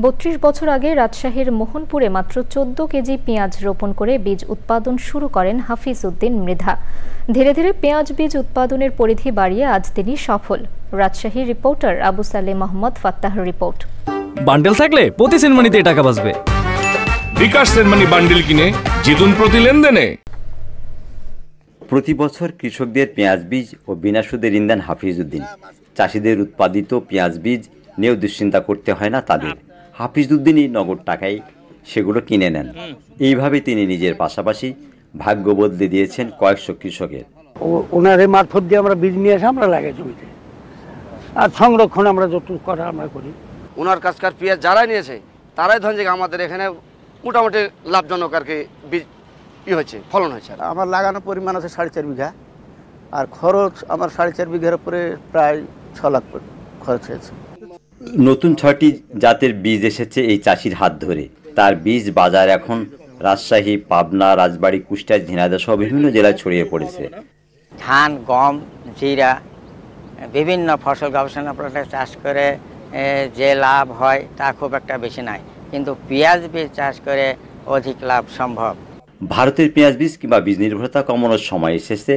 ৩২ বছর আগে রাজশাহীর মোহনপুরে মাত্র ১৪ কেজি পেঁয়াজ রোপণ করে বীজ উৎপাদন শুরু করেন হাফিজ উদ্দিন মৃধা। ধীরে ধীরে পেঁয়াজ বীজ উৎপাদনের পরিধি বাড়িয়ে আজ তিনি সফল। রাজশাহীর রিপোর্টার আবু সালেহ মোহাম্মদ ফাত্তাহর রিপোর্ট। বান্ডেল থাকলে প্রতি সেনমানিতে টাকা বাঁচবে। বিকাশ সেনমানি বান্ডেল কিনে জিতুন প্রতি লেনদেনে। প্রতি বছর কৃষকদের পেঁয়াজ বীজ ও বিনা সুদে ঋণ দেন হাফিজ উদ্দিন। চাষিদের উৎপাদিত পেঁয়াজ বীজ নিয়েও দুশ্চিন্তা করতে হয় না তাদের। হাফিজ উদ্দিনই নগদ টাকায় সেগুলো কিনে নেন। এইভাবে তিনি নিজের পাশাপাশি ভাগ্য বদলে দিয়েছেন কয়েকশো কৃষকের। ওনার মারফত দিয়ে আমরা বীজ নিয়ে এসে আমরা লাগাই জমিতে, আর সংরক্ষণ আমরা যতটুকু করা আমরা করি। ওনার কাছকার পেঁয়াজ যারা নিয়েছে তারাই ধরেন যে আমাদের এখানে মোটামুটি লাভজনক আর কি বীজ হয়েছে, ফলন হয়েছে। আমার লাগানোর পরিমাণ আছে 4.5 বিঘা, আর খরচ আমার 4.5 বিঘার উপরে প্রায় 6 লাখ খরচ হয়েছে। নতুন 6টি জাতের বীজ এসেছে এই চাষির হাত ধরে। তার বীজ বাজার এখন রাজশাহী, পাবনা, রাজবাড়ী, কুষ্টিয়া, ঝিনাইদহ সহ বিভিন্ন জেলায় ছড়িয়ে পড়েছে। ধান, গম, জিরা বিভিন্ন ফসল গবেষণা প্রোডাক্ট চাষ করে যে লাভ হয় তা খুব একটা বেশি নাই, কিন্তু পেঁয়াজ বীজ চাষ করে অধিক লাভ সম্ভব। ভারতের পেঁয়াজ বীজ কিংবা বীজ নির্ভরতা কমানোর সময় এসেছে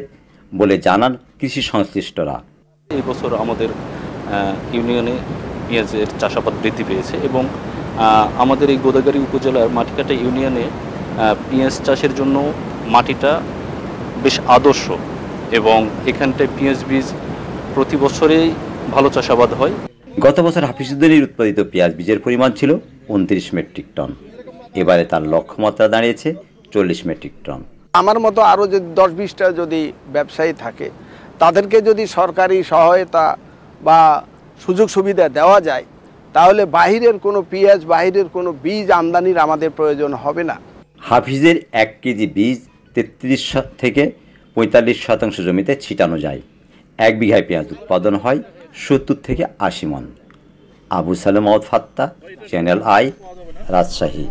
বলে জানান কৃষি সংশ্লিষ্টরা। এই বছর আমাদের ইউনিয়নে পেঁয়াজের চাষাবাদ বৃদ্ধি পেয়েছে এবং আমাদের এই গোদাগাড়ী উপজেলার মাটিকাটা ইউনিয়নে পেঁয়াজ চাষের জন্য মাটিটা বেশ আদর্শ এবং এখানটায় পেঁয়াজ বীজ প্রতি বছরেই ভালো চাষাবাদ হয়। গত বছর হাফিজ উদ্দিনের উৎপাদিত পেঁয়াজ বীজের পরিমাণ ছিল 29 মেট্রিক টন। এবারে তার লক্ষ্যমাত্রা দাঁড়িয়েছে 40 মেট্রিক টন। আমার মতো আরও যদি 10-20টা যদি ব্যবসায়ী থাকে, তাদেরকে যদি সরকারি সহায়তা বা সুযোগ সুবিধা দেওয়া যায়, তাহলে বাহিরের কোনো পেঁয়াজ, বাহিরের কোনো বীজ আমদানির আমাদের প্রয়োজন হবে না। হাফিজের 1 কেজি বীজ 33 থেকে 45% জমিতে ছিটানো যায়। 1 বিঘায় পেঁয়াজ উৎপাদন হয় 70 থেকে 80 মণ। Abu Saleh Mohammad Fattah, channel i, Rajshahi.